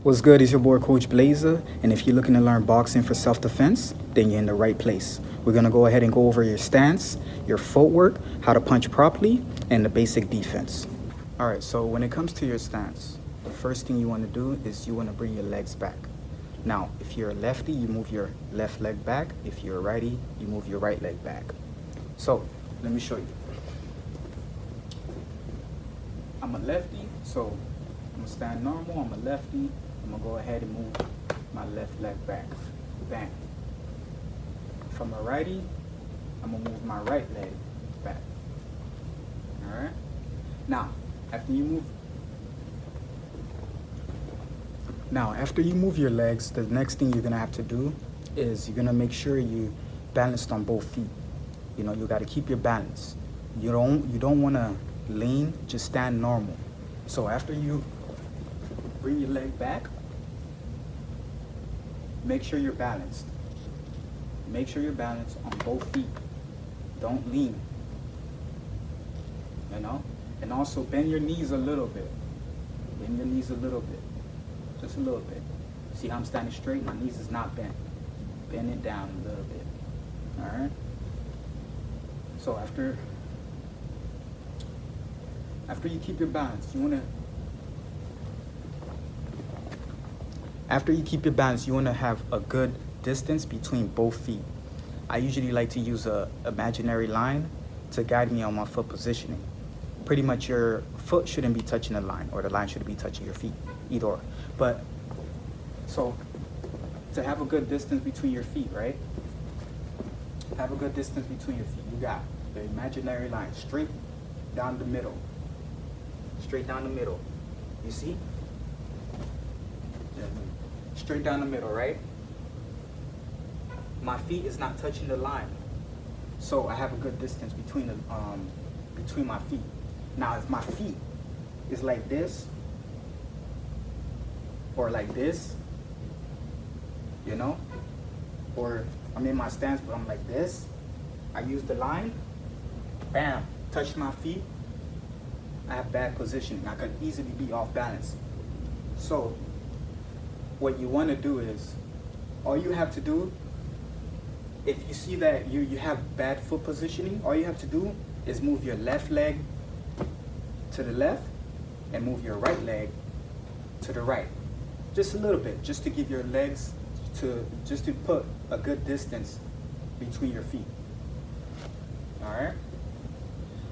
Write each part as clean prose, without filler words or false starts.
What's good? It's your boy Coach Blaiza, and if you're looking to learn boxing for self-defense, then you're in the right place. We're gonna go ahead and go over your stance, your footwork, how to punch properly, and the basic defense. All right, so when it comes to your stance, the first thing you wanna do is you wanna bring your legs back. Now, if you're a lefty, you move your left leg back. If you're a righty, you move your right leg back. So, let me show you. I'm a lefty, so I'm gonna stand normal, I'm a lefty. I'm gonna go ahead and move my left leg back. Bang. From a righty, I'm gonna move my right leg back. All right? Now, after you move your legs, the next thing you're gonna have to do is you're gonna make sure you balanced on both feet. You know, you gotta keep your balance. You don't wanna lean, just stand normal. So after you bring your leg back, make sure you're balanced. Make sure you're balanced on both feet. Don't lean. You know? And also bend your knees a little bit. Bend your knees a little bit. Just a little bit. See how I'm standing straight? My knees is not bent. Bend it down a little bit. Alright? So after you keep your balance, you wanna have a good distance between both feet. I usually like to use a imaginary line to guide me on my foot positioning. Pretty much your foot shouldn't be touching the line, or the line shouldn't be touching your feet, either or. But, so, to have a good distance between your feet, right? Have a good distance between your feet. You got the imaginary line, straight down the middle. Straight down the middle. You see? Straight down the middle, right? My feet is not touching the line, so I have a good distance between my feet. Now, if my feet is like this or like this, you know, or I'm in my stance but I'm like this, I use the line, bam, touch my feet, I have bad positioning. I could easily be off balance. So what you want to do is, all you have to do, if you see that you have bad foot positioning, all you have to do is move your left leg to the left and move your right leg to the right. Just a little bit, just to give your legs just to put a good distance between your feet. All right?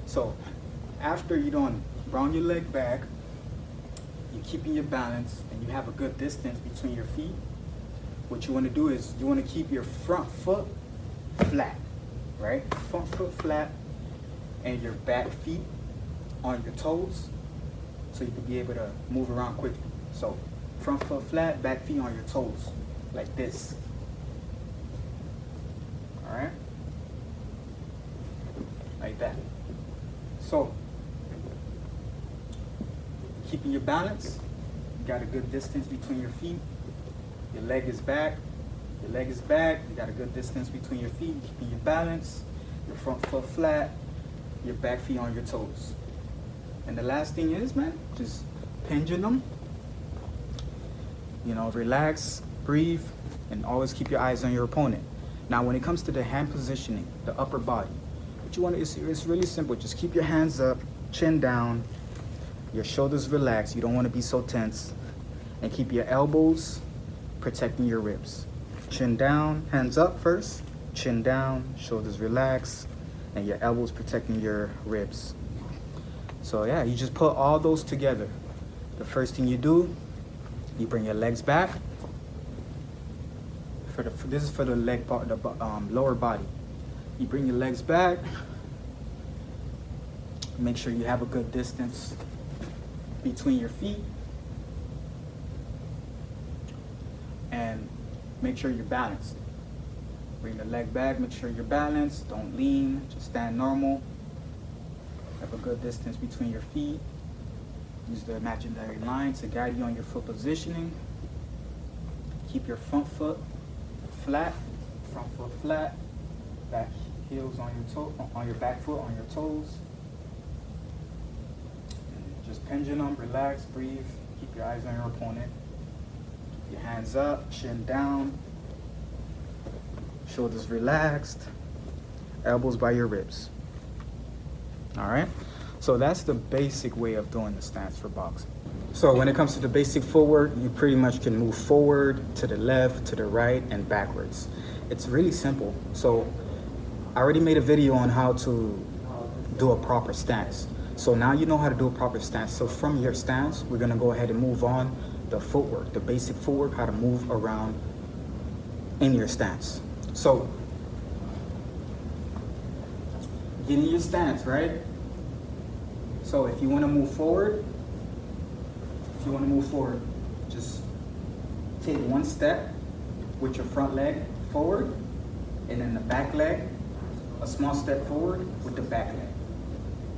So after you done round your leg back, you're keeping your balance, and you have a good distance between your feet, what you want to do is you want to keep your front foot flat, right? Front foot flat, and your back feet on your toes, so you can be able to move around quickly. So front foot flat, back feet on your toes, like this. All right? Like that. So keeping your balance, you got a good distance between your feet. Your leg is back. Your leg is back. You got a good distance between your feet. Keeping your balance. Your front foot flat. Your back feet on your toes. And the last thing is, man, just pendulum. You know, relax, breathe, and always keep your eyes on your opponent. Now, when it comes to the hand positioning, the upper body, what you want to, it's really simple. Just keep your hands up, chin down, your shoulders relaxed. You don't want to be so tense. And keep your elbows protecting your ribs. Chin down, hands up first. Chin down, shoulders relaxed, and your elbows protecting your ribs. So yeah, you just put all those together. The first thing you do, you bring your legs back. This is for the leg part, the lower body. You bring your legs back. Make sure you have a good distance between your feet, and make sure you're balanced. Bring the leg back, make sure you're balanced, don't lean, just stand normal. Have a good distance between your feet. Use the imaginary line to guide you on your foot positioning. Keep your front foot flat, back heels on your toe, on your back foot, on your toes. Just pendulum, relax, breathe, keep your eyes on your opponent. Hands up, chin down, shoulders relaxed, elbows by your ribs. All right? So that's the basic way of doing the stance for boxing. So when it comes to the basic footwork, you pretty much can move forward, to the left, to the right, and backwards. It's really simple. So I already made a video on how to do a proper stance. So now you know how to do a proper stance. So from your stance, we're gonna go ahead and move on the footwork, the basic footwork, how to move around in your stance. So get in your stance, right? So if you wanna move forward, just take one step with your front leg forward, and then the back leg, a small step forward with the back leg.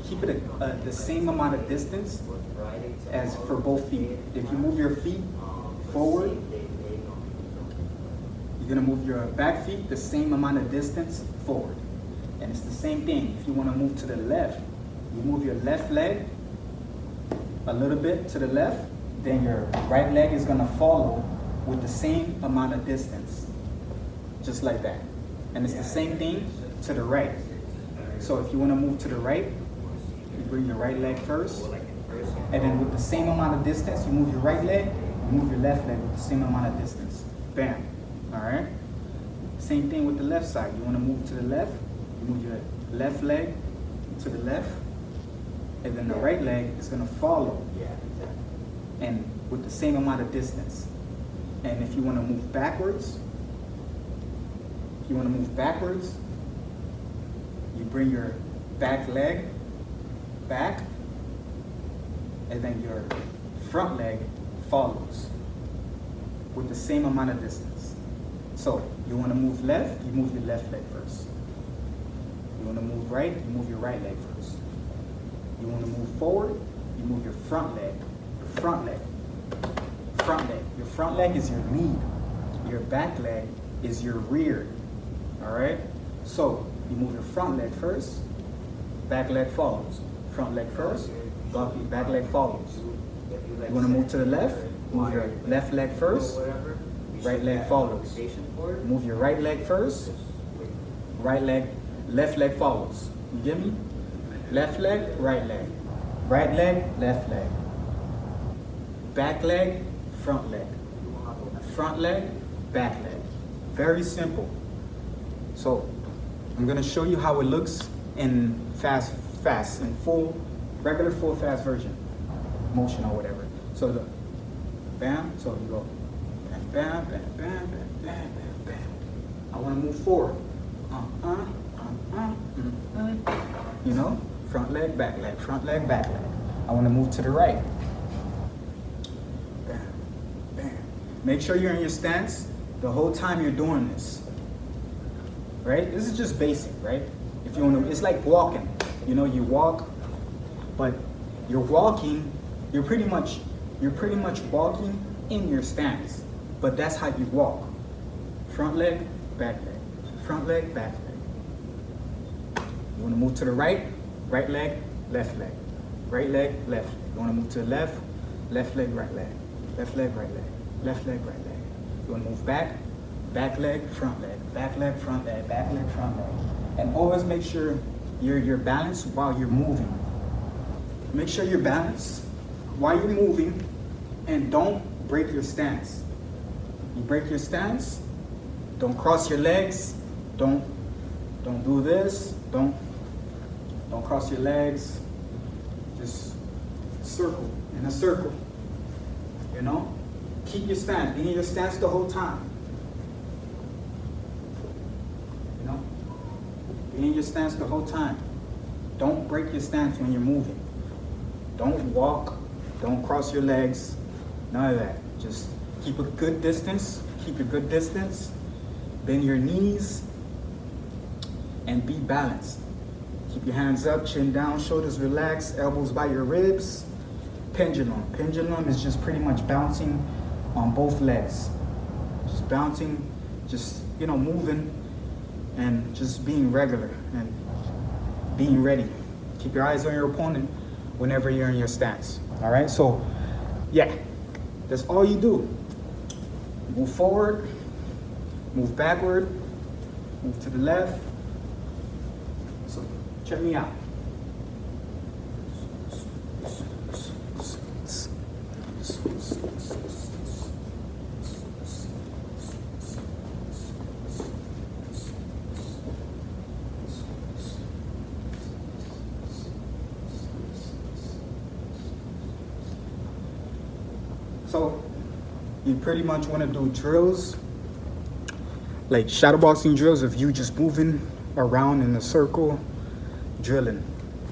Keep it the same amount of distance as for both feet. If you move your feet forward, you're gonna move your back feet the same amount of distance forward. And it's the same thing. If you wanna move to the left, you move your left leg a little bit to the left, then your right leg is gonna follow with the same amount of distance, just like that. And it's the same thing to the right. So if you wanna move to the right, you bring your right leg first, and then with the same amount of distance, you move your right leg, you move your left leg with the same amount of distance. Bam, all right? Same thing with the left side. You wanna move to the left, you move your left leg to the left, and then the right leg is gonna follow, and with the same amount of distance. And if you wanna move backwards, you bring your back leg back, and then your front leg follows with the same amount of distance. So you wanna move left, you move your left leg first. You wanna move right, you move your right leg first. You wanna move forward, you move your front leg. Your front leg. Your front leg is your lead. Your back leg is your rear. All right? So you move your front leg first, back leg follows. Front leg first, back leg follows. You wanna move to the left, move your left leg first, right leg follows. Move your right leg first, left leg follows. You get me? Left leg, right leg. Right leg, left leg. Back leg, front leg. Front leg, back leg. Very simple. So I'm gonna show you how it looks in fast, in regular full fast version, motion or whatever. So look, bam, so you go bam, bam, bam, bam, bam, bam, bam, bam. I wanna move forward. You know, front leg, back leg, front leg, back leg. I wanna move to the right. Bam, bam. Make sure you're in your stance the whole time you're doing this. Right? This is just basic, right? If you want to, it's like walking. You know, you walk, but you're walking, you're pretty much walking in your stance. But that's how you walk. Front leg, back leg. Front leg, back leg. You want to move to the right, right leg, left leg. Right leg, left leg. You want to move to the left, left leg, right leg. Left leg, right leg. Left leg, right leg. You want to move back, back leg, front leg. Back leg, front leg, back leg, front leg. And always make sure you're balanced while you're moving. Make sure you're balanced while you're moving, and don't break your stance. You break your stance, don't cross your legs, don't do this, don't cross your legs. Just circle, in a circle, you know? Keep your stance, be in your stance the whole time. You know? Be in your stance the whole time. Don't break your stance when you're moving. Don't walk, don't cross your legs, none of that. Just keep a good distance, bend your knees, and be balanced. Keep your hands up, chin down, shoulders relaxed, elbows by your ribs. Pendulum. Pendulum is just pretty much bouncing on both legs. Just bouncing, just, you know, moving, and just being regular and being ready. Keep your eyes on your opponent whenever you're in your stance. All right, so yeah, that's all you do. Move forward, move backward, move to the left. So check me out. So you pretty much want to do drills, like shadowboxing drills, if you just moving around in a circle, drilling,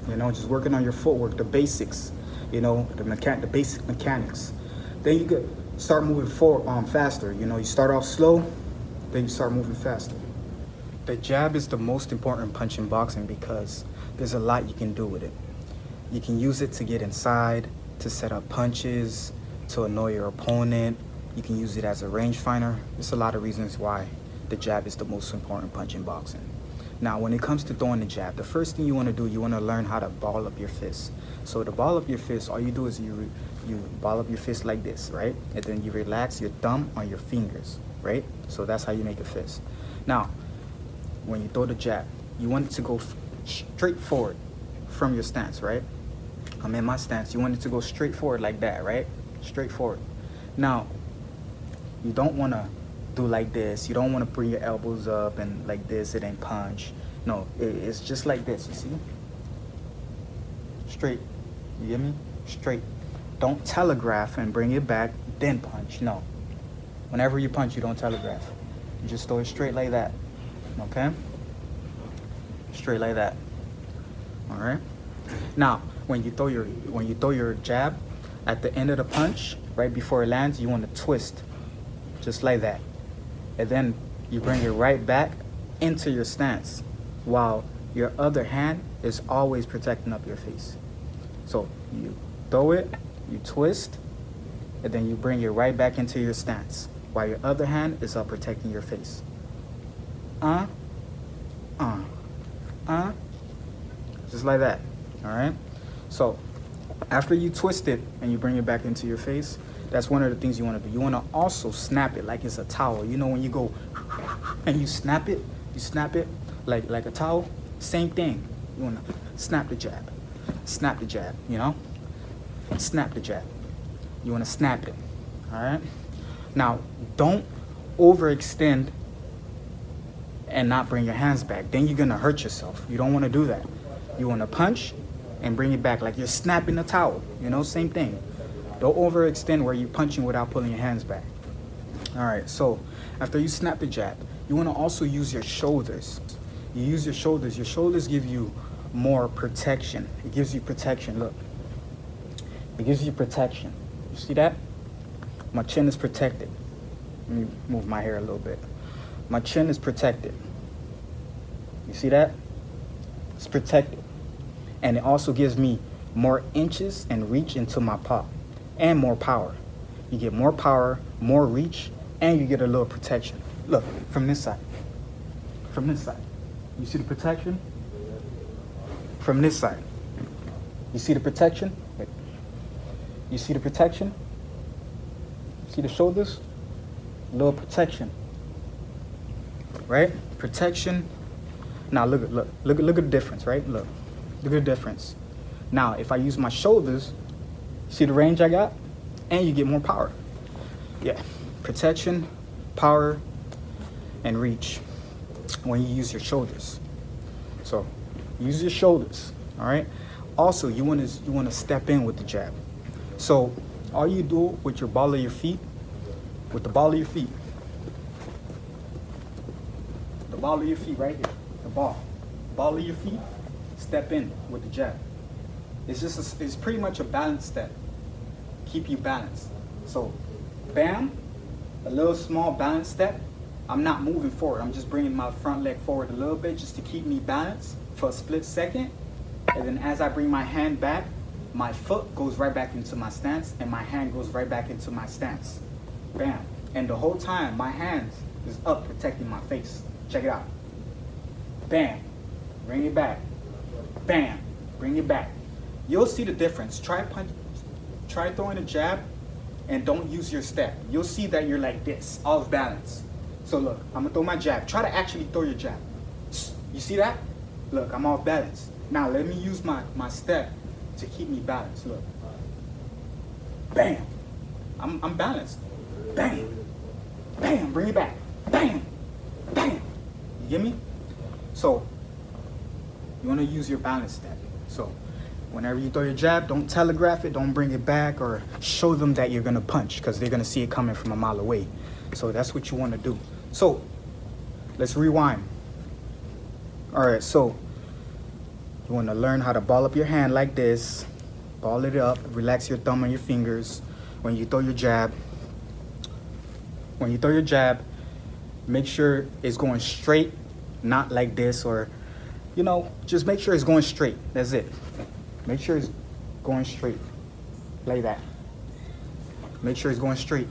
you know, just working on your footwork, the basics, you know, the basic mechanics. Then you could start moving forward faster. You know, you start off slow, then you start moving faster. The jab is the most important punch in boxing because there's a lot you can do with it. You can use it to get inside, to set up punches, to annoy your opponent. You can use it as a rangefinder. There's a lot of reasons why the jab is the most important punch in boxing. Now, when it comes to throwing the jab, the first thing you want to do, you want to learn how to ball up your fist. So to ball up your fist, all you do is you ball up your fist like this, right? And then you relax your thumb on your fingers, right? So that's how you make a fist. Now, when you throw the jab, you want it to go straight forward from your stance, right? I'm in my stance. You want it to go straight forward like that, right? Straight forward. Now, you don't want to do like this. You don't want to bring your elbows up and like this. It ain't punch. No, it's just like this, you see? Straight. You get me? Straight. Don't telegraph and bring it back, then punch. No. Whenever you punch, you don't telegraph. You just throw it straight like that. Okay? Straight like that. All right? Now, when you throw your jab, at the end of the punch, right before it lands, you want to twist, just like that. And then you bring it right back into your stance, while your other hand is always protecting up your face. So you throw it, you twist, and then you bring it right back into your stance, while your other hand is up protecting your face. Just like that, all right? So after you twist it and you bring it back into your face, that's one of the things you want to do. You want to also snap it like it's a towel. You know, when you go and you snap it like a towel, same thing. You want to snap the jab, you know? Snap the jab. You want to snap it, all right? Now, don't overextend and not bring your hands back. Then you're going to hurt yourself. You don't want to do that. You want to punch and bring it back like you're snapping a towel, you know, same thing. Don't overextend where you're punching without pulling your hands back. All right, so after you snap the jab, you want to also use your shoulders. You use your shoulders. Your shoulders give you more protection. It gives you protection, look. It gives you protection. You see that? My chin is protected. Let me move my hair a little bit. My chin is protected. You see that? It's protected. And it also gives me more inches and reach into my paw, and more power. You get more power, more reach, and you get a little protection. Look, from this side. From this side. You see the protection? From this side. You see the protection? Wait. You see the protection? See the shoulders? A little protection. Right? Protection. Now look at the difference, right? Look at the difference. Now, if I use my shoulders, see the range I got? And you get more power. Yeah, protection, power, and reach when you use your shoulders. So, use your shoulders, all right? Also, you want to step in with the jab. So, all you do with your ball of your feet, the ball of your feet right here, the ball of your feet, step in with the jab. It's pretty much a balance step. Keep you balanced. So, bam, a little small balance step. I'm not moving forward. I'm just bringing my front leg forward a little bit just to keep me balanced for a split second. And then as I bring my hand back, my foot goes right back into my stance and my hand goes right back into my stance. Bam. And the whole time, my hand is up protecting my face. Check it out. Bam. Bring it back. Bam. Bring it back. You'll see the difference. Try throwing a jab and don't use your step. You'll see that you're like this, off balance. So look, I'm gonna throw my jab. Try to actually throw your jab. You see that? Look, I'm off balance. Now let me use my step to keep me balanced. Look. Bam. I'm balanced. Bam. Bam. Bring it back. Bam. Bam. You get me? So you want to use your balance step. So whenever you throw your jab, don't telegraph it, don't bring it back or show them that you're gonna punch, because they're gonna see it coming from a mile away. So that's what you want to do. So let's rewind. All right, so you want to learn how to ball up your hand like this. Ball it up, relax your thumb and your fingers. When you throw your jab, make sure it's going straight, not like this, or, you know, just make sure it's going straight. That's it. Make sure it's going straight, like that. Make sure it's going straight.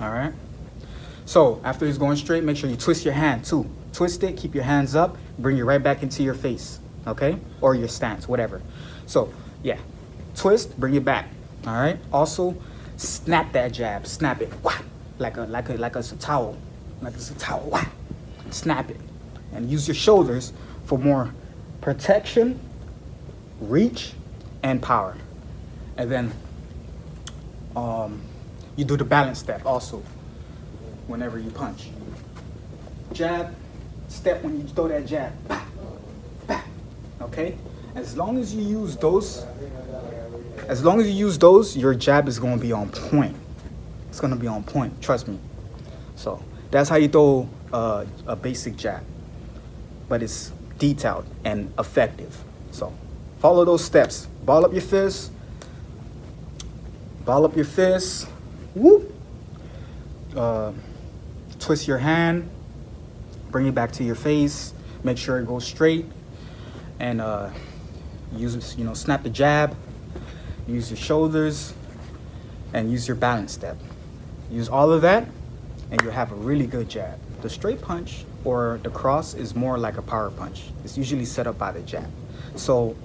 All right. So after it's going straight, make sure you twist your hand too. Twist it, keep your hands up, bring it right back into your face, okay? Or your stance, whatever. So yeah, twist, bring it back. All right. Also, snap that jab, snap it, wah, like it's a towel, like it's a towel. Wah. Snap it, and use your shoulders for more protection, reach, and power. And then you do the balance step also whenever you punch. Jab, step when you throw that jab. Bah, bah. Okay? As long as you use those, your jab is going to be on point. It's going to be on point, trust me. So that's how you throw a basic jab, but it's detailed and effective. So follow those steps. Ball up your fist. Ball up your fist. Whoop. Twist your hand. Bring it back to your face. Make sure it goes straight. And snap the jab. Use your shoulders. And use your balance step. Use all of that, and you'll have a really good jab. The straight punch or the cross is more like a power punch. It's usually set up by the jab. So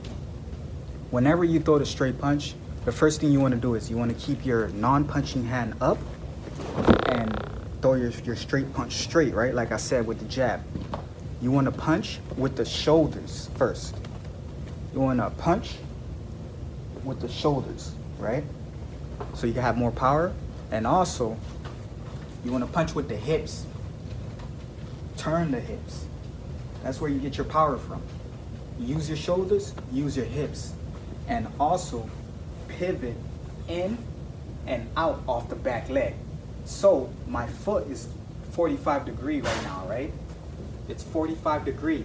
whenever you throw the straight punch, the first thing you want to do is you want to keep your non-punching hand up and throw your straight punch straight, right? Like I said with the jab. You want to punch with the shoulders first. You want to punch with the shoulders, right? So you can have more power. And also, you want to punch with the hips. Turn the hips. That's where you get your power from. Use your shoulders, use your hips. And also, pivot in and out off the back leg. So, my foot is 45 degree right now, right? It's 45 degree.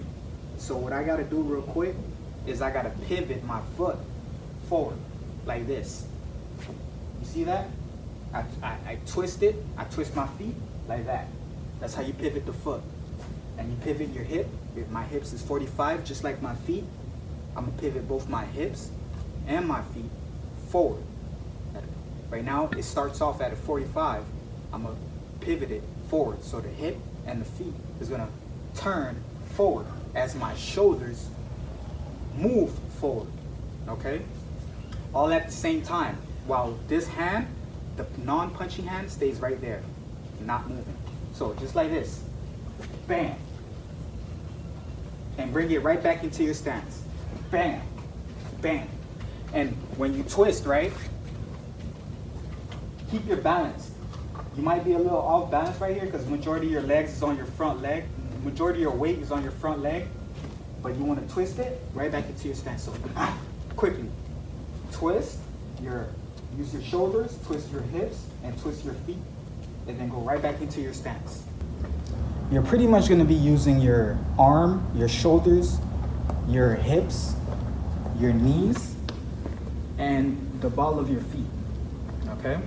So what I got to do real quick is I got to pivot my foot forward like this. You see that? I twist it, I twist my feet like that. That's how you pivot the foot. And you pivot your hip. If my hips is 45, just like my feet, I'm gonna pivot both my hips and my feet forward. Right now, it starts off at a 45. I'm gonna pivot it forward. So the hip and the feet is gonna turn forward as my shoulders move forward, okay? All at the same time, while this hand, the non-punching hand, stays right there, not moving. So just like this, bam. And bring it right back into your stance. Bam, bam. And when you twist, right, keep your balance. You might be a little off balance right here because majority of your legs is on your front leg. Majority of your weight is on your front leg. But you want to twist it right back into your stance. So quickly, twist use your shoulders, twist your hips, and twist your feet, and then go right back into your stance. You're pretty much going to be using your arm, your shoulders, your hips, your knees, and the ball of your feet, okay?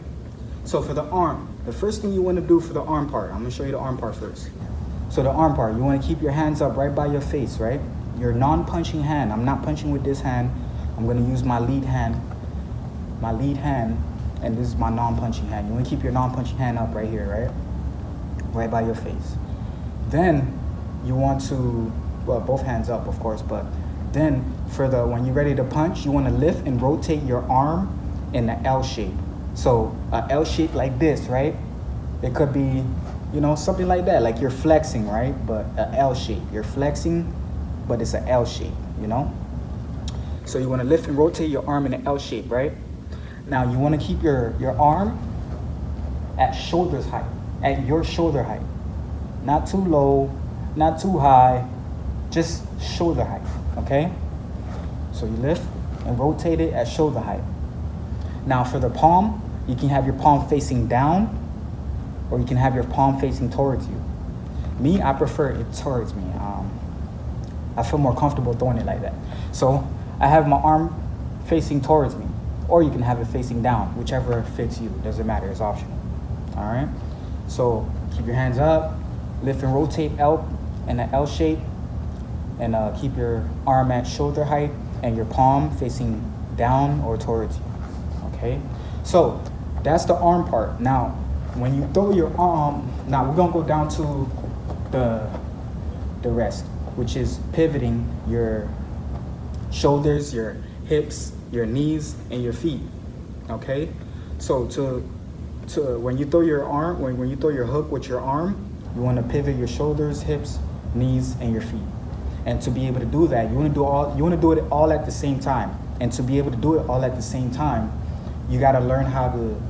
So for the arm, the first thing you want to do for the arm part, I'm going to show you the arm part first. So the arm part, you want to keep your hands up right by your face, right? Your non-punching hand. I'm not punching with this hand. I'm going to use my lead hand, and this is my non-punching hand. You want to keep your non-punching hand up right here, right? Right by your face. Then you want to, well, both hands up, of course, but then when you're ready to punch, you want to lift and rotate your arm in the L shape. So a L shape like this, right? It could be, you know, something like that, like you're flexing, right? But a L shape, you're flexing, but it's an L shape, you know? So you want to lift and rotate your arm in an L shape, right? Now you want to keep your arm at shoulder's height, at your shoulder height. Not too low, not too high, just shoulder height, okay? So you lift and rotate it at shoulder height. Now for the palm, you can have your palm facing down, or you can have your palm facing towards you. Me, I prefer it towards me. I feel more comfortable doing it like that. So I have my arm facing towards me, or you can have it facing down, whichever fits you. Doesn't matter, it's optional. All right? So keep your hands up, lift and rotate L in an L shape, and keep your arm at shoulder height and your palm facing down or towards you. Okay? So that's the arm part. Now, when you throw your arm, now we're gonna go down to the rest, which is pivoting your shoulders, your hips, your knees, and your feet. Okay? So to when you throw your arm, when you throw your hook with your arm, you want to pivot your shoulders, hips, knees, and your feet. And to be able to do that, you want to do it all at the same time. And to be able to do it all at the same time, you got to learn how to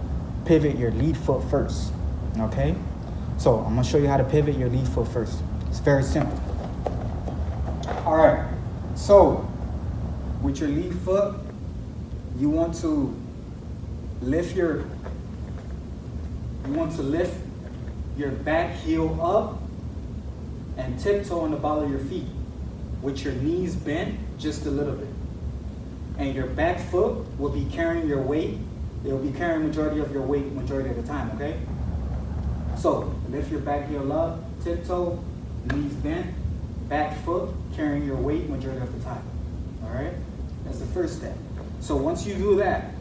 pivot your lead foot first. Okay? So I'm gonna show you how to pivot your lead foot first. It's very simple. All right. So with your lead foot, you want to lift your back heel up and tiptoe on the ball of your feet with your knees bent just a little bit. And your back foot will be carrying your weight. It will be carrying majority of your weight majority of the time, okay? So lift your back heel up, tiptoe, knees bent, back foot carrying your weight majority of the time. All right? That's the first step. So once you do that,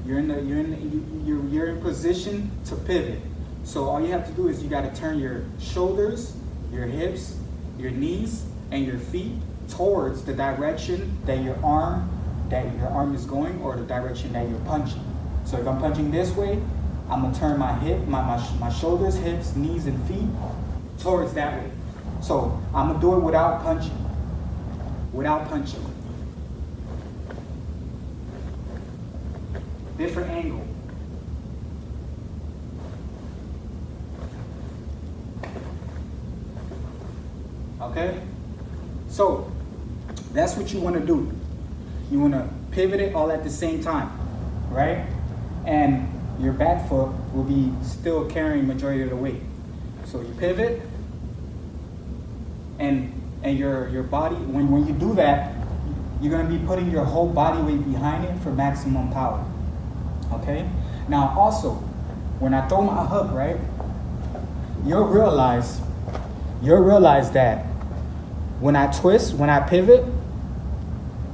you're in position to pivot. So all you have to do is you got to turn your shoulders, your hips, your knees, and your feet towards the direction that your arm is going, or the direction that you're punching. So if I'm punching this way, I'm gonna turn my shoulders, hips, knees, and feet towards that way. So I'm gonna do it without punching. Without punching. Different angle. Okay? So that's what you want to do. You want to pivot it all at the same time, right? And your back foot will be still carrying majority of the weight. So you pivot, and your body, when you do that, you're going to be putting your whole body weight behind it for maximum power. Okay? Now also, when I throw my hook, right, you'll realize that when I twist, when I pivot,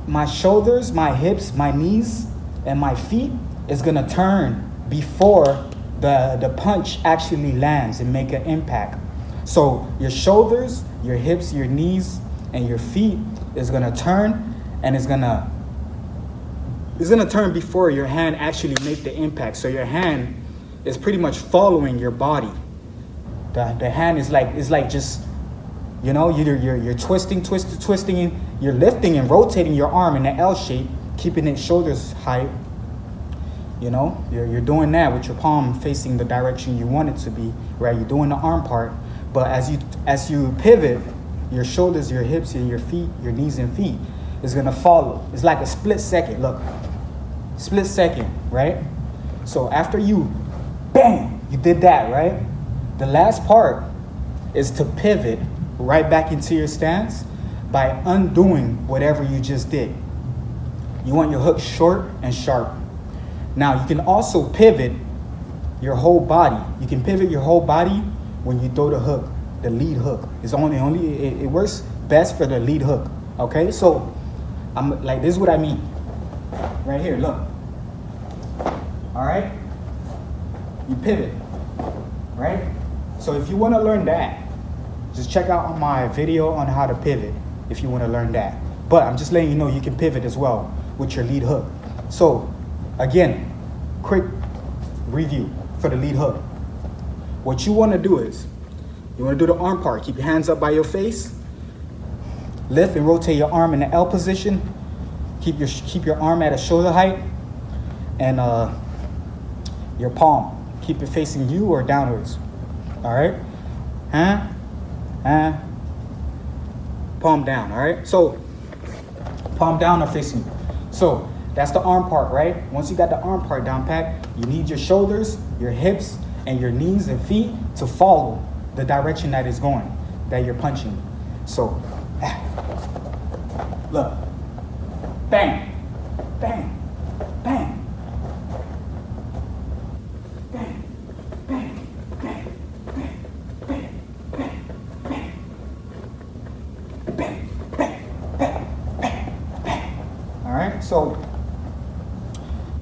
my shoulders, my hips, my knees, and my feet is gonna turn before the punch actually lands and make an impact. So your shoulders, your hips, your knees, and your feet is gonna turn, and it's gonna turn before your hand actually make the impact. So your hand is pretty much following your body. The hand is like just, you know, you're twisting, you're lifting and rotating your arm in the L shape, keeping it shoulders height. You know, you're doing that with your palm facing the direction you want it to be, right? You're doing the arm part, but as you pivot, your shoulders, your hips, and your feet, your knees and feet is gonna follow. It's like a split second. Look, split second, right? So after you, bang, you did that, right? The last part is to pivot right back into your stance by undoing whatever you just did. You want your hook short and sharp. Now you can also pivot your whole body. You can pivot your whole body when you throw the hook, the lead hook. It works best for the lead hook. Okay, so I'm like, this is what I mean. Right here, look. All right, you pivot, right? So if you want to learn that, just check out my video on how to pivot if you want to learn that. But I'm just letting you know you can pivot as well with your lead hook. So again, quick review for the lead hook. What you want to do is, you want to do the arm part. Keep your hands up by your face. Lift and rotate your arm in the L position. Keep your arm at a shoulder height, and your palm, keep it facing you or downwards. All right, palm down. All right, so palm down or facing you. So that's the arm part, right? Once you got the arm part down pat, you need your shoulders, your hips, and your knees and feet to follow the direction that is going, that you're punching. So look, bang, bang, bang, bang, bang, bang, bang, bang, bang, bang, bang, bang, bang, bang, bang. All right, so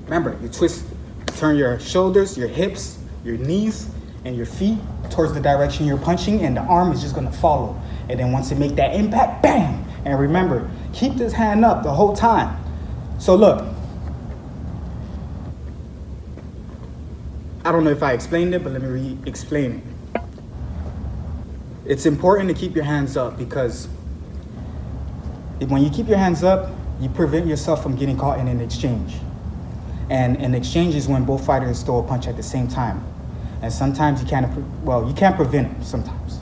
remember, you twist, turn your shoulders, your hips, your knees, and your feet towards the direction you're punching, and the arm is just gonna follow. And then once it make that impact, bang! And remember, keep this hand up the whole time. So look, I don't know if I explained it, but let me re-explain it. It's important to keep your hands up because when you keep your hands up, you prevent yourself from getting caught in an exchange. And an exchange is when both fighters throw a punch at the same time. And sometimes you can't prevent it sometimes.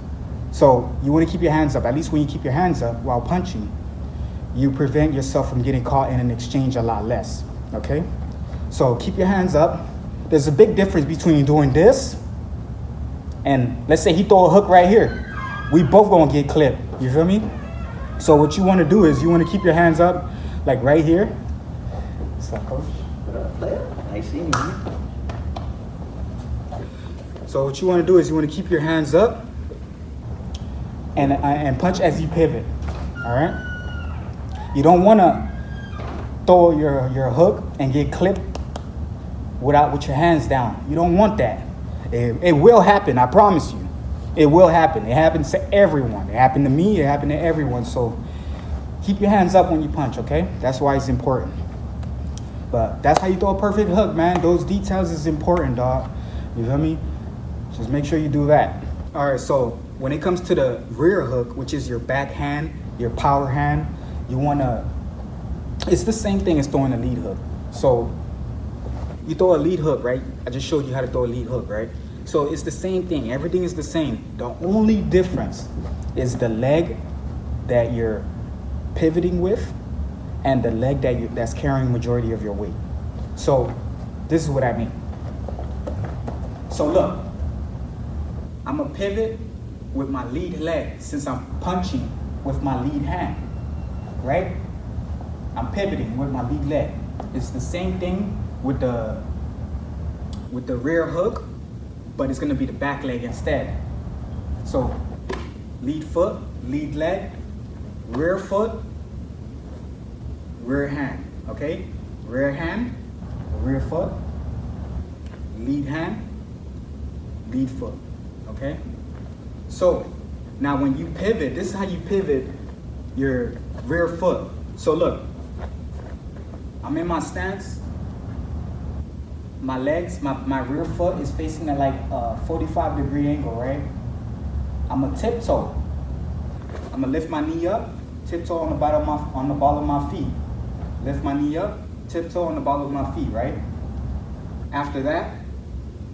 So you want to keep your hands up. At least when you keep your hands up while punching, you prevent yourself from getting caught in an exchange a lot less, okay? So keep your hands up. There's a big difference between doing this and let's say he throw a hook right here. We both gonna get clipped, you feel me? So what you want to do is you want to keep your hands up like right here. What's up, coach? What up, player? Nice seeing you. So what you want to do is you want to keep your hands up and punch as you pivot, all right? You don't want to throw your hook and get clipped with your hands down. You don't want that. It will happen, I promise you. It will happen. It happens to everyone. It happened to me, it happened to everyone. So keep your hands up when you punch, okay? That's why it's important. But that's how you throw a perfect hook, man. Those details is important, dog. You feel me? Just make sure you do that. All right, so when it comes to the rear hook, which is your back hand, your power hand, it's the same thing as throwing a lead hook. So you throw a lead hook, right? I just showed you how to throw a lead hook, right? So it's the same thing. Everything is the same. The only difference is the leg that you're pivoting with and the leg that's carrying majority of your weight. So this is what I mean. So look, I'm gonna pivot with my lead leg since I'm punching with my lead hand, right? I'm pivoting with my lead leg. It's the same thing with the rear hook, but it's gonna be the back leg instead. So lead foot, lead leg, rear foot, rear hand, okay? Rear hand, rear foot, lead hand, lead foot, okay? So now when you pivot, this is how you pivot your rear foot. So look, I'm in my stance. My legs, my rear foot is facing at like a 45-degree angle, right? I'm gonna tiptoe. I'm gonna lift my knee up, tiptoe on the ball of my feet. Lift my knee up, tiptoe on the ball of my feet, right? After that,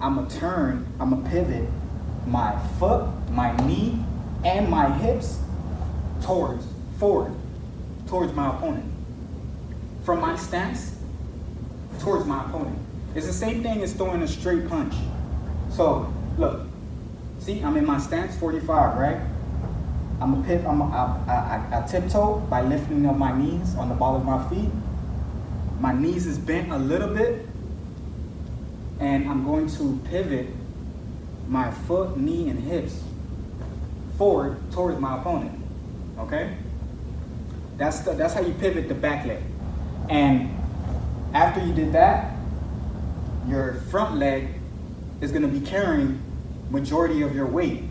I'm gonna pivot my foot, my knee, and my hips forward, towards my opponent. From my stance, towards my opponent. It's the same thing as throwing a straight punch. So, look, see, I'm in my stance, 45, right? I tiptoe by lifting up my knees on the ball of my feet. My knees is bent a little bit, and I'm going to pivot my foot, knee, and hips forward towards my opponent, okay? That's how you pivot the back leg. And after you did that, your front leg is gonna be carrying majority of your weight.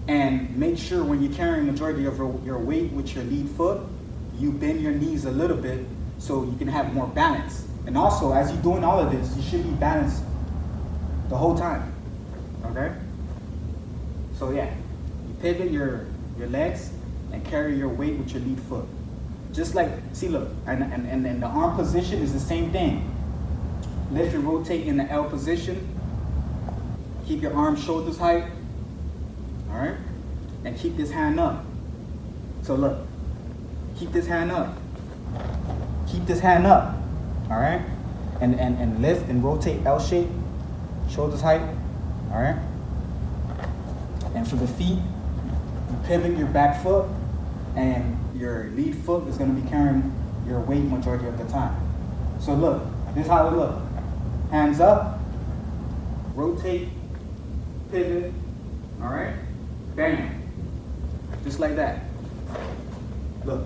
And make sure when you're carrying majority of your weight with your lead foot, you bend your knees a little bit so you can have more balance. And also, as you're doing all of this, you should be balanced the whole time, okay? So yeah, you pivot your legs and carry your weight with your lead foot. Just like, see look, and the arm position is the same thing. Lift and rotate in the L position. Keep your arms shoulders height, all right? And keep this hand up. So look, keep this hand up. Keep this hand up, all right? And lift and rotate L shape, shoulders height, all right? And for the feet, you pivot your back foot and your lead foot is gonna be carrying your weight majority of the time. So look, this is how it looks. Hands up, rotate, pivot, all right? Bam, just like that. Look.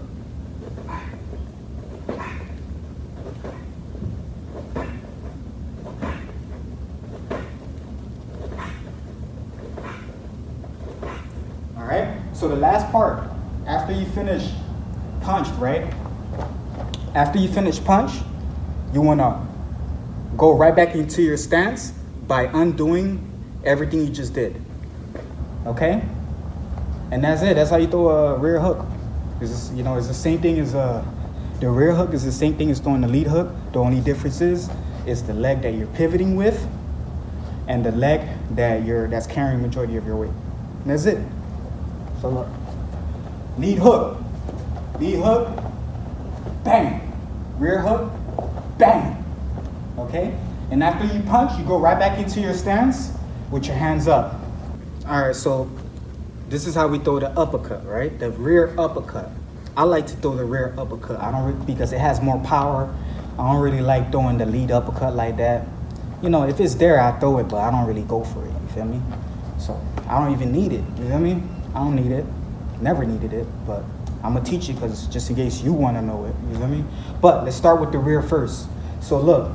All right, so the last part, after you finish punched, right? After you finish punch, you wanna go right back into your stance by undoing everything you just did, okay? And that's it, that's how you throw a rear hook. It's the same thing as the rear hook is the same thing as throwing the lead hook. The only difference is the leg that you're pivoting with and the leg that's carrying majority of your weight. And that's it. So look, lead hook, bang, rear hook, bang, okay? And after you punch, you go right back into your stance with your hands up. All right, so this is how we throw the uppercut, right? The rear uppercut. I like to throw the rear uppercut. Because it has more power. I don't really like throwing the lead uppercut like that. You know, if it's there, I throw it, but I don't really go for it, you feel me? So I don't even need it, you feel me? I don't need it, never needed it, but I'm gonna teach you because just in case you wanna know it, you feel me? But let's start with the rear first. So look,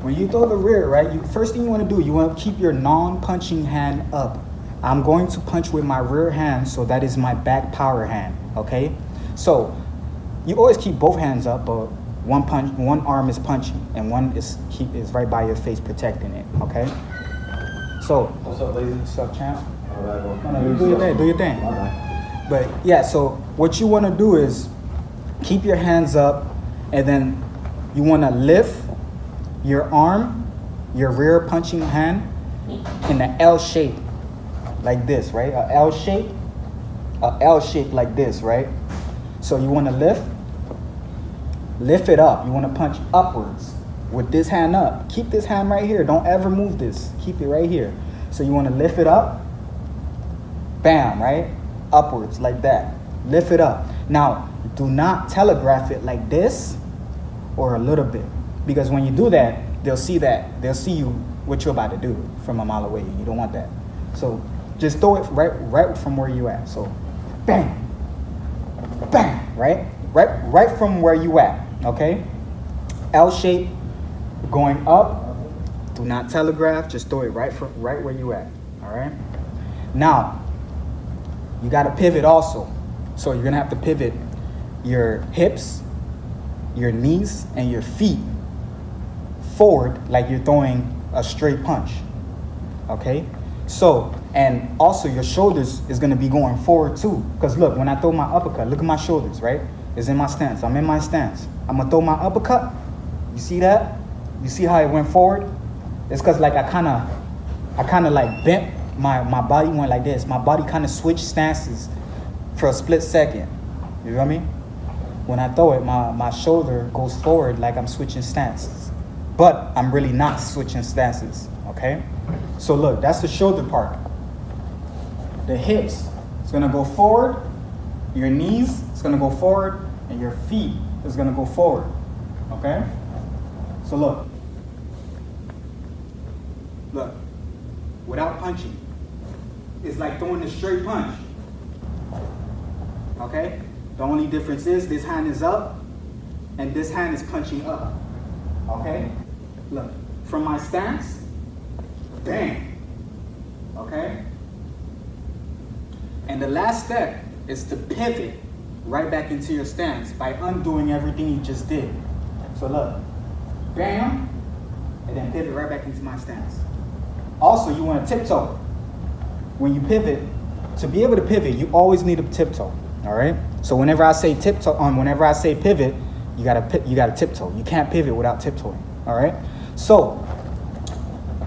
when you throw the rear, right, first thing you wanna do, you wanna keep your non-punching hand up. I'm going to punch with my rear hand, so that is my back power hand, okay? So you always keep both hands up, but one arm is punching and one is right by your face protecting it, okay? So, What's up, Blaiza? what's up, champ? No, You do your thing. But yeah, so what you want to do is keep your hands up, and then you want to lift your arm, your rear punching hand, in an L shape, like this, right? A L shape like this, right? So you want to lift it up. You want to punch upwards with this hand up. Keep this hand right here. Don't ever move this. Keep it right here. So you want to lift it up. Bam, right? Upwards like that. Lift it up. Now, do not telegraph it like this or a little bit. Because when you do that, they'll see you what you're about to do from a mile away. You don't want that. So just throw it right from where you at. So bang, bang, right from where you at, okay? L shape going up. Do not telegraph, just throw it right where you at, all right? Now, you gotta pivot also. So you're gonna have to pivot your hips, your knees, and your feet forward like you're throwing a straight punch, okay? So, and also your shoulders is gonna be going forward too. Because look, when I throw my uppercut, look at my shoulders, right? It's in my stance, I'm in my stance. I'm gonna throw my uppercut, you see that? You see how it went forward? It's cause like I kinda like bent, my body went like this. My body kinda switched stances for a split second, you feel me? When I throw it, my shoulder goes forward like I'm switching stances. But I'm really not switching stances, okay? So look, that's the shoulder part. The hips is gonna go forward, your knees is gonna go forward, and your feet is gonna go forward, okay? So look, without punching, it's like throwing a straight punch, okay? The only difference is this hand is up, and this hand is punching up, okay? Look, from my stance, bang, okay? And the last step is to pivot right back into your stance by undoing everything you just did. So look, bam, and then pivot right back into my stance. Also, you want to tiptoe. When you pivot, to be able to pivot, you always need a tiptoe. All right. So whenever I say tiptoe, whenever I say pivot, you gotta tiptoe. You can't pivot without tiptoeing. All right. So,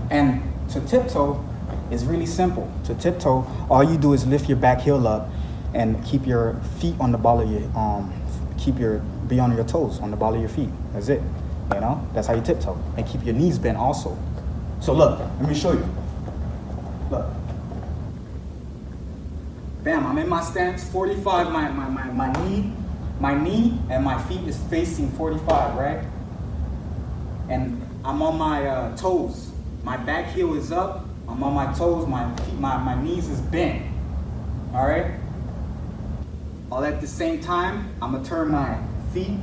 and to tiptoe is really simple. To tiptoe, all you do is lift your back heel up and keep your feet on the ball of your be on your toes on the ball of your feet. That's it. You know, that's how you tiptoe. And keep your knees bent also. So look, let me show you. Look. Bam, I'm in my stance, 45, my knee and my feet is facing 45, right? And I'm on my toes. My back heel is up, I'm on my toes, my knees is bent, all right? All at the same time, I'm gonna turn my feet,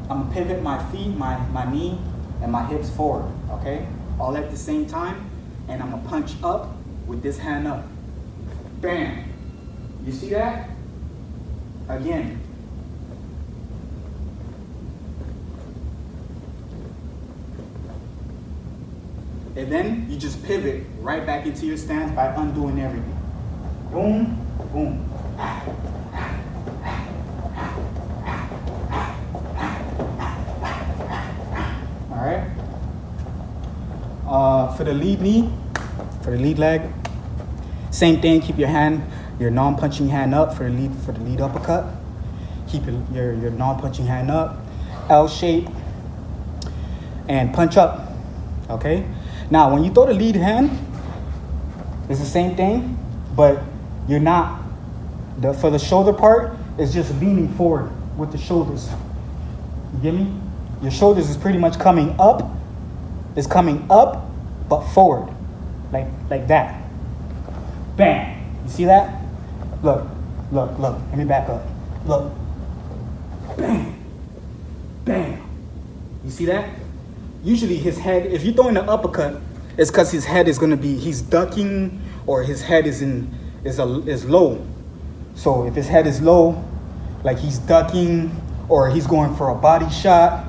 I'm gonna pivot my feet, my knee, and my hips forward, okay? All at the same time, and I'm gonna punch up with this hand up. Bam. You see that? Again. And then you just pivot right back into your stance by undoing everything. Boom, boom. All right. For the lead knee, for the lead leg, same thing. Keep your non-punching hand up for the lead uppercut. Keep your non-punching hand up, L shape, and punch up. Okay. Now, when you throw the lead hand, it's the same thing, but you're not. For the shoulder part, it's just leaning forward with the shoulders. You get me? Your shoulders is pretty much coming up. It's coming up, but forward, like that. Bam. You see that? Look. Let me back up. Look. Bam. Bam. You see that? Usually his head, if you're throwing an uppercut, it's because his head is he's ducking, or his head is low. So if his head is low, like he's ducking or he's going for a body shot,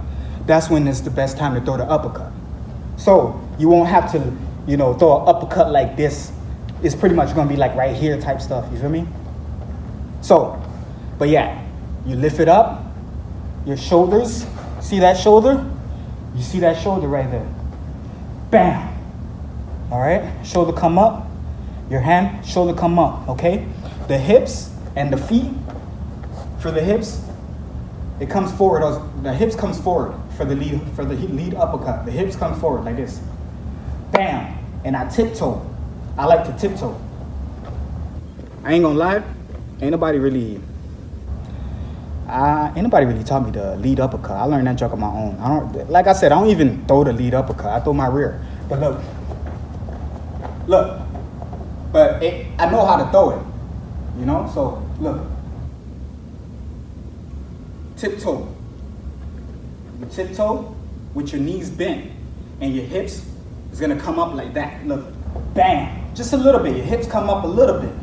that's when it's the best time to throw the uppercut. So you won't have to, throw an uppercut like this. It's pretty much gonna be like right here type stuff, you feel me? So, but yeah, you lift it up, your shoulders, see that shoulder? You see that shoulder right there. Bam. All right, shoulder come up, your hand, shoulder come up, okay? The hips and the feet, for the hips, it comes forward, the hips comes forward for the lead uppercut. The hips come forward like this. Bam, and I tiptoe. I like to tiptoe. I ain't gonna lie, ain't nobody really taught me the lead uppercut. I learned that joke on my own. Like I said, I don't even throw the lead uppercut. I throw my rear. But look. But I know how to throw it, So look, tiptoe. You tiptoe with your knees bent, and your hips is gonna come up like that. Look, bam, just a little bit. Your hips come up a little bit.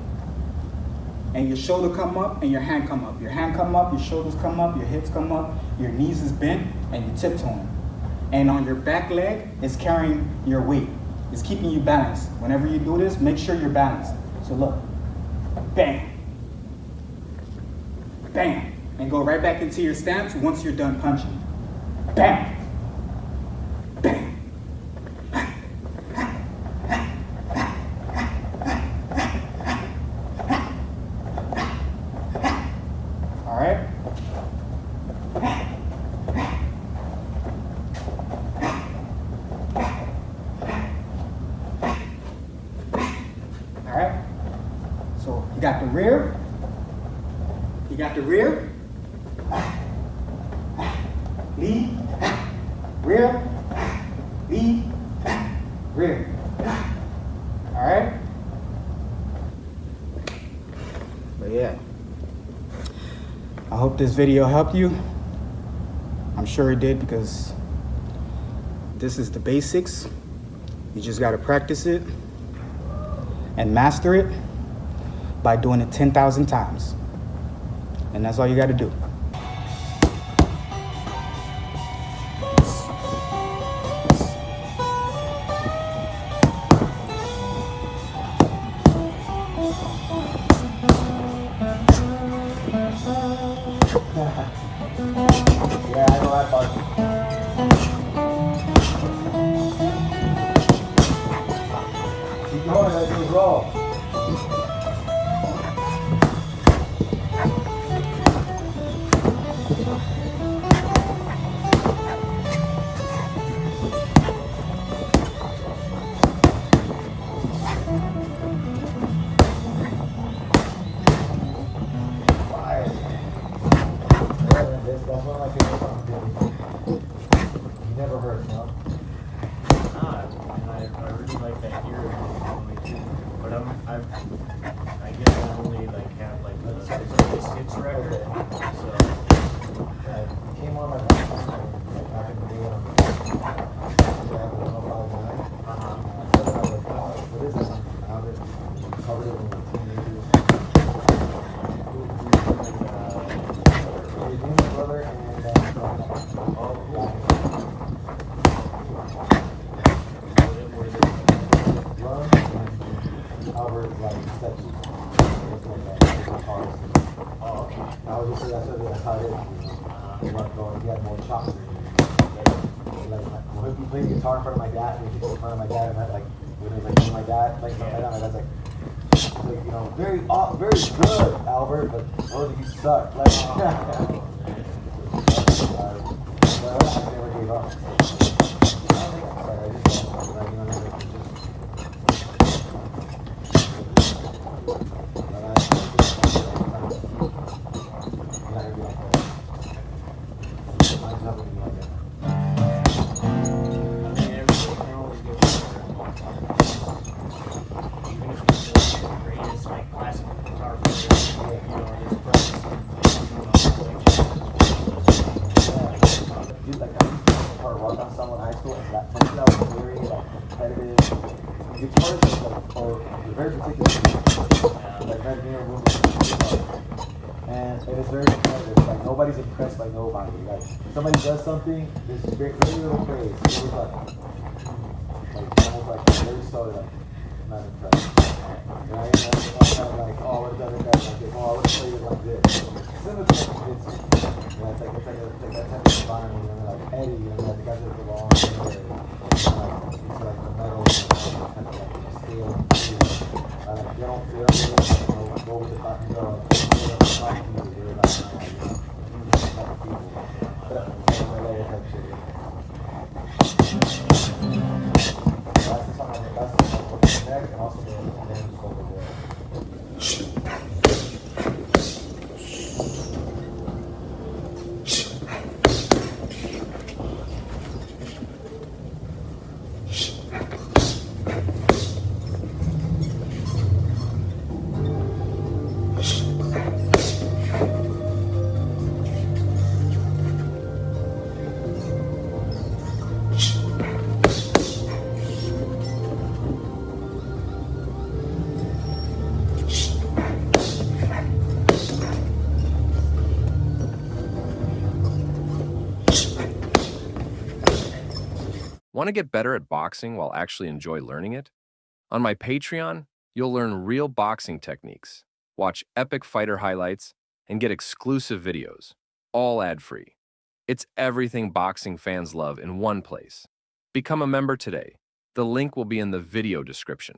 And your shoulder come up and your hand come up. Your hand come up, your shoulders come up, your hips come up, your knees is bent, and you're tiptoeing. And on your back leg, it's carrying your weight. It's keeping you balanced. Whenever you do this, make sure you're balanced. So look, bam, bam, and go right back into your stance once you're done punching. Bam, bam. You got the rear, lead, rear, lead, rear. All right? But yeah, I hope this video helped you. I'm sure it did, because this is the basics. You just gotta practice it and master it by doing it 10,000 times. And that's all you gotta do. That's one of my favorite songs. You never heard it, no? And I really like that era too. But I guess I only like have like the hits record. So It came on like back in the day on the 105.9. I was like, what is this? I haven't covered it in like 10 years. My brother and Run and Albert like Stetchy. oh, okay. I was just that's how it is. You know? He had more chops than me. Like when he played guitar in front of my dad, and he kicked in front of my dad, and I like when it was like my dad, like my dad, I was like, you know, very good, Albert, but oh, you suck. Like, but I never gave up. I just don't, like, you know, and it is very competitive. Like nobody's impressed by nobody. Like somebody does something, there's very little praise. It was almost like very so like not impressed. And I kind of like, oh, what done it that like this? Oh, I would have played it like this. Then it's like it's like that type of environment, you know, like Eddie, you know, like the guys that belong there. It's like the metal, kind of like steel. Like they don't really go with the fucking girl. Want to get better at boxing while actually enjoy learning it? On my Patreon, you'll learn real boxing techniques, watch epic fighter highlights, and get exclusive videos, all ad-free. It's everything boxing fans love in one place. Become a member today. The link will be in the video description.